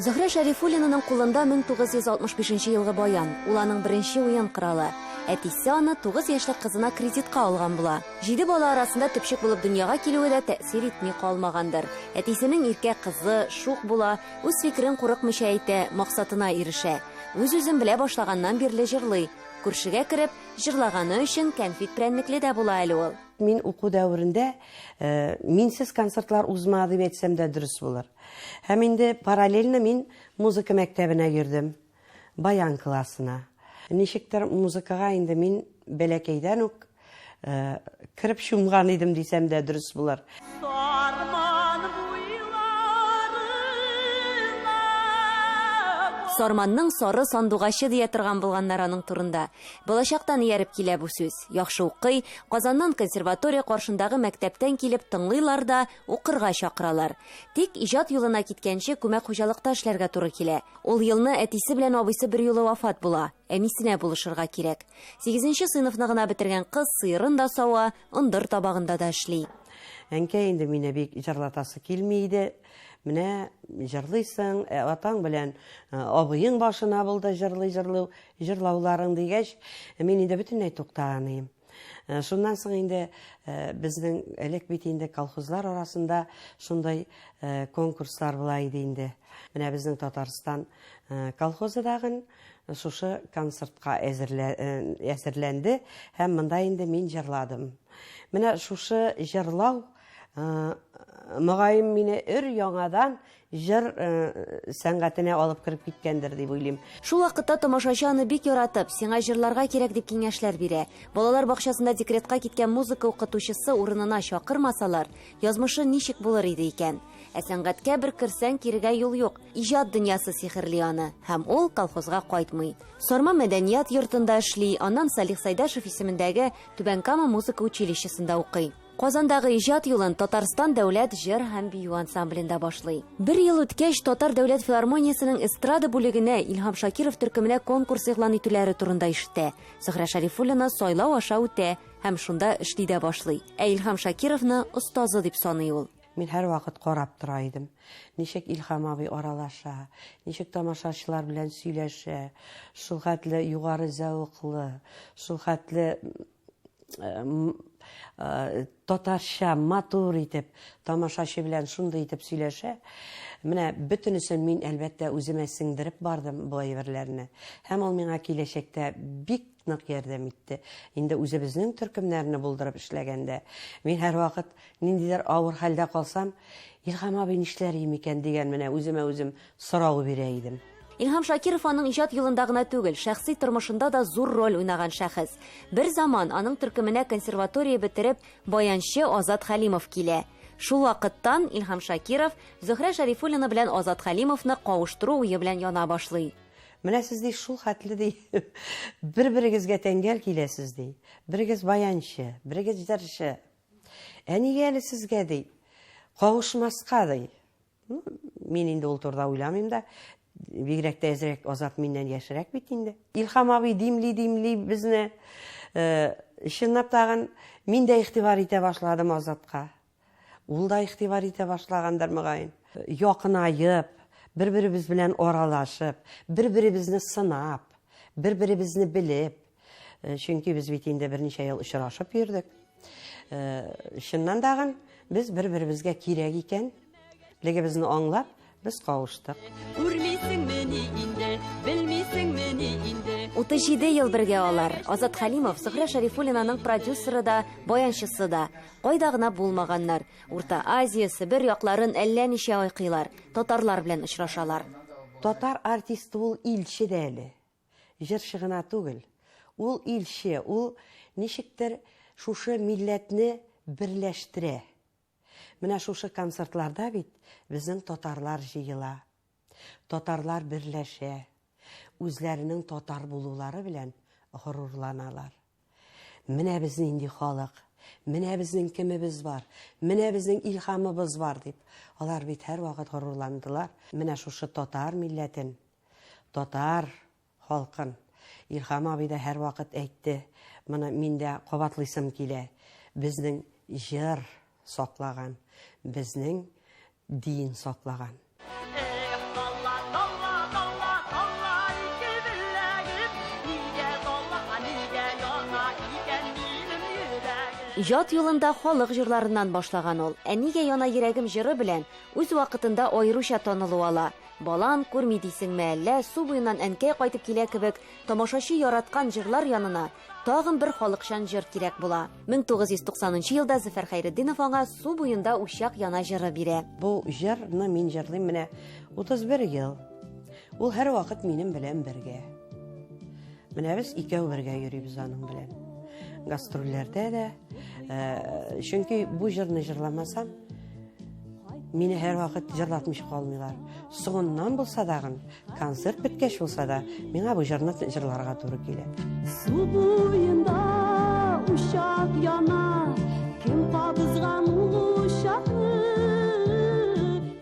Зөһрә Шәрифуллинаның кулында 1965 елгы баян. Ул аның беренче уен коралы. Әтисе аны 9 яшьлек кызына кредитка алган була. 7 бала арасында төпчек булып дөньяга килүе дә тәэсир итми калмагандыр. Әтисенең иркә кызы шук була, үз фикерен курыкмыйча әйтә, максатына ирешә. Үз-үзен белә башлаганнан бирле җырлый. Күршегә кереп, җырлаганы өчен кәнфит прәнникле дә була әле ул. Мин уку дәврендә минсез концертлар узмады дип әйтсәм дә дөрес булыр. Һәм инде параллельно мин музыка мәктәбенә йөрдем, баян классына. Ничектер музыкага инде мин бәләкәйдән үк кирип шумган идем дисәм дә дөрес булыр. Сарманның сары сандугачы дия торган булганнар аның турында. Балачактан ияреп килә бу сүз. Яхшы укый, Казаннан консерватория каршындагы мәктәптән килеп тыңлыйлар да укырга чакыралар. Тик иҗат юлына киткәнче күмәк хуҗалыкта эшләргә туры килә. Ул елны әтисе белән абыйсы бер юлы вафат була. Әнисенә булышырга кирәк. 8нче сыйныфны гына бетергән кыз сыерын да сава, ындыр табагында да эшли. Әнкәй инде мине бик җырлатасы килми иде. Менә җырлыйсың, атаң белән абыең башына булды җырлауларың дигәч, мин инде бөтенләй туктаган идем. Шуннан соң инде безнең элек бит инде колхозлар арасында шундай конкурслар була иде инде. Менә безнең Татарстан колхозы дагы шушы концертка әзерләнде һәм монда инде мин җырладым. Менә шушы җырлау мөгаен мине яңадан җыр сәнгатенә алып кирип киткәндер дип уйлыйм. Шул вакытта тамашачы аны бик яратып, сиңа җырларга кирәк дип киңәшләр бирә. Балалар бакчасында декретка киткән музыка укытучысы урынына чакырмасалар, язмышы ничек булыр иде икән? Ә сәнгатькә бер кирсәң кирегә юл юк. Иҗат дөньясы сихерли аны, һәм ул колхозга кайтмый. Сарма мәдәният йортында эшли, аннан Салих Сайдашев исемендәге Түбән Кама музыка училищесында укый. Казандагы иҗат юлын Татарстан дәүләт җыр һәм бию ансамблендә башлый. Бер ел үткәч, Татар дәүләт филармониясының эстрада бүлегенә Илһам Шакиров төркеменә конкурс игълан итүләре турында ишетә. Зөһрә Шәрифуллина сайлау аша үтә һәм шунда эшли дә башлый. Ә Илһам Шакировны остазы дип саный ул. Мин һәр вакыт карап тора идем. Ничек Илһам абый аралаша, ничек тамашачылар белән сөйләшә, шул хәтле югары зәвыклы, шул хәтле татарча матур итеп, тамашачы белән шундый итеп сөйләшә. Менә бөтенесен мин әлбәттә үземә сеңдереп бардым бу әйберләрне. Һәм ул миңа киләчәктә бик нык ярдәм итте. Инде үзебезнең төркемнәрне булдырып эшләгәндә, мин һәр вакыт ниндидер авыр хәлдә калсам, Илһам абый нишләр икән дигән менә үземә үзем сорау бирә идем. Илһам Шакиров аның иҗат юлында гына түгел, шәхси тормышында да зур роль уйнаган шәхес. Бер заман аның төркеменә консерватория бетереп, баянчы Азат Хәлимов килә. Шул вакыттан Илһам Шакиров Зөһрә Шәрифуллина белән Азат Хәлимовны кавыштыру уе белән яна башлый. Менә сез ди шул хәтле ди бер-берегезгә тәңгәл киләсез ди. Берегез баянчы, берегез җырчы. Нигә әле сезгә ди кавышмаска ди. Мин инде ул турыда уйламыйм да. Бигрәк тә әзрәк Азат миннән яшәрәк бит инде. Илһам абый димли безне чынлап тагын мин дә игътибар итә башладым Азатка. Ул да игътибар итә башлагандыр мөгаен. Якынайып, бер-беребез белән аралашып, бер-беребезне сынап, бер-беребезне белеп, чөнки без бит инде берничә ел очрашып йөрдек. Чыннан тагын без бер-беребезгә кирәк икән, легебезне аңлап biz кавыштык. 37 ел бергә алар. Азат Хәлимов Зөһрә Шәрифуллинаның продюсеры да, баянчысы да. Кайда гына булмаганнар. Урта Азия, Сибир якларын әллә ничә айкыйлар. Татарлар белән очрашалар. Татар артисты ул илче дә әле. Җырчы гына түгел. Ул илче, ул ничектер шушы милләтне берләштерә. Менә шушы концертларда бит безнең татарлар җыела. Татарлар берләшә. Үзләренең татар булулары белән горурланалар. Менә безнең инде халык, менә безнең кемебез бар, менә безнең илһамыбыз бар дип. Алар бит һәр вакыт горурландылар. Менә шушы татар милләтен, татар халкын Илһам абый да һәр вакыт әйтте. Моны мин дә кабатлыйсым килә. Безнең җыр саклаган, безнең дин саклаган. Ижад юлында халык җырларыннан башлаган ул. Әнигә яна йөрәгем җыры белән үз вакытында аеруча танылу ала. Балам, күрми дисеңме әллә, су буеннан әнкәй кайтып килә кебек, тамашачы яраткан җырлар янына тагын бер халыкчан җыр кирәк була. 1990 елда Зөфәр Хәйретдинов аңа су буенда учак яна җыры бирә. Бу җырны мин җырлыйм менә 31 ел. Ул һәр вакыт минем белән бергә. Менә без икәү бергә йөрибез аның белән. Гастрольләрдә дә, чөнки бу җырны җырламасам, мине һәр вакыт җырлатмыйча калмыйлар. Соңыннан булса дагы, концерт беткәч булса да, миңа бу җырны җырларга туры килә. Су буенда ушак яна, кем кабызган ул ушакны?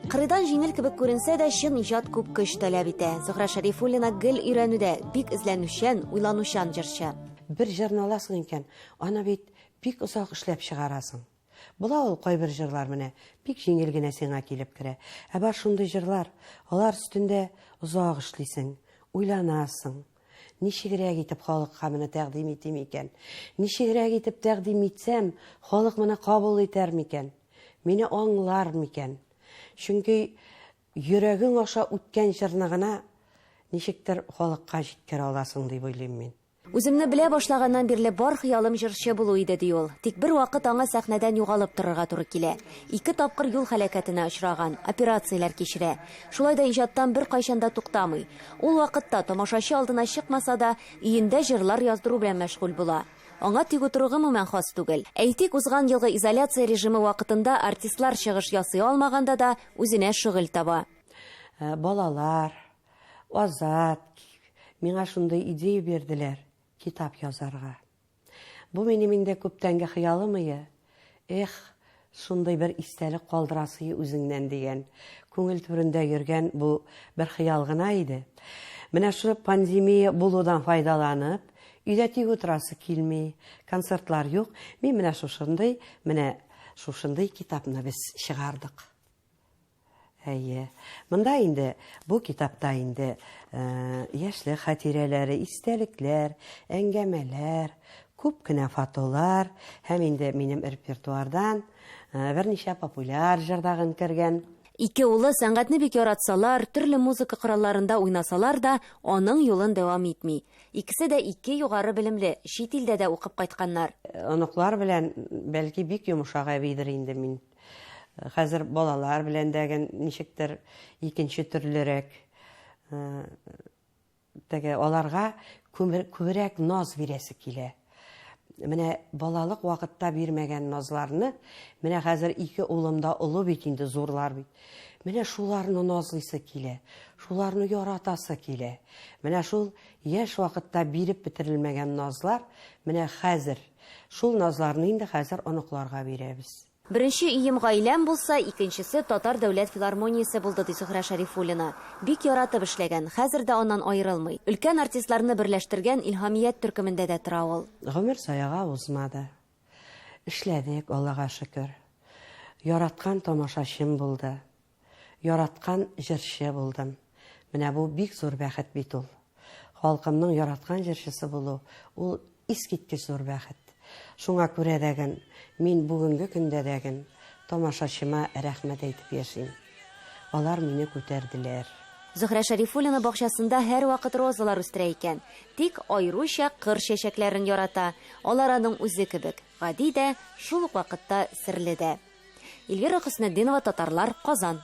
Кырыйдан җиңел кебек күренсә дә, чын иҗат күп көч таләп итә. Зөһрә Шәрифуллина гел өйрәнүдә бик эзләнүчән, уйланучан җырчы. Бер җырны аласың икән, аны бит бик озак эшләп чыгарасың. Була ул кайбер җырлар менә бик җиңел генә сиңа килеп керә. Ә бар шундый җырлар, алар өстендә озак эшлисең, уйланасың. Ничегрәк итеп халыкка моны тәкъдим итим икән? Ничегрәк итеп тәкъдим итсәм, халык моны кабул итәр микән? Мине аңлар микән? Чөнки йөрәгең аша үткән җырны гына ничектер халыкка җиткерә аласың дип уйлыйм мин. Үземне белә башлаганнан бирле бар хыялым җырчы булу иде ди ул. Тик бер вакыт аңа сәхнәдән югалып торырга туры килә. 2 тапкыр юл һәлакәтенә очраган, операцияләр кичерә. Шулай да иҗаттан бер кайчанда туктамый. Ул вакытта тамашачы алдына чыкмаса да, өендә җырлар яздыру белән мәшгуль була. Аңа тик утыруга гомумән хас түгел. Әйтик, узган елгы изоляция режимы вакытында артистлар чыгыш ясый алмаганда да үзенә шөгыль таба. Балалар, Азат, миңа шундый идея бирделәр. Китап язарга. Бу минем инде күптәнге хыялым иде. Эх, шундый бер истәлек калдырасы үзеңнән дигән. Күңел түрендә йөргән бу бер хыял гына иде. Менә шу пандемия булудан файдаланып, өйдә тик утырасы килми, концертлар юк. Мин менә шушындый китапны без чыгардык. Әйе. Монда инде, бу китапта инде яшьлек хатирәләре, истәлекләр, әңгәмәләр, күп кенә фотолар, һәм инде минем репертуардан берничә популяр җырдагын кергән. Ике улы сәнгатьне бик яратсалар, төрле музыка коралларында уйнасалар да, аның юлын дәвам итми. Икесе дә 2 югары белемле, чит илдә дә укып кайтканнар. Оныклар белән бәлки бик йомшак әбидер инде мин. Хәзер балалар белән дәгән ничектер икенче төрлерәк. Теге аларга күбрәк наз бирәсе килә. Менә балалык вакытта бирмәгән назларны, менә хәзер 2 улымда олы бит инде, зурлар бит. Менә шуларны назлыйсы килә, шуларны яратасы килә. Менә шул яшь вакытта биреп бетерелмәгән назлар, менә хәзер шул назларны инде хәзер оныкларга бирәбез. Беренче ием гаиләм булса, икенчесе Татар дәүләт филармониясе булды ди Зөһрә Шәрифуллина. Бик яратып эшләгән, хәзер дә аннан аерылмый. Өлкән артистларны берләштергән Илһамият төркемендә дә тора ул. Гомер саяга узмады. Эшләдек, Аллага шөкер. Яраткан тамашачым булды. Яраткан җырчы булдым. Менә бу бик зур бәхет бит ул. Халкымның яраткан җырчысы булу, ул искиткеч зур бәхет. Шуңа күрә дәген, мин бүгенге көндә дәген тамашачыма рәхмәт әйтеп яшим. Алар мине күтәрделәр. Зөһрә Шәрифуллина бакчасында һәр вакыт розалар үстерә икән. Тик аеруча кыр чәчәкләрен ярата. Алар аның үзе кебек. Гади дә, шул ук вакытта серле дә. Эльвира Хөснетдинова, Татарлар, Казан.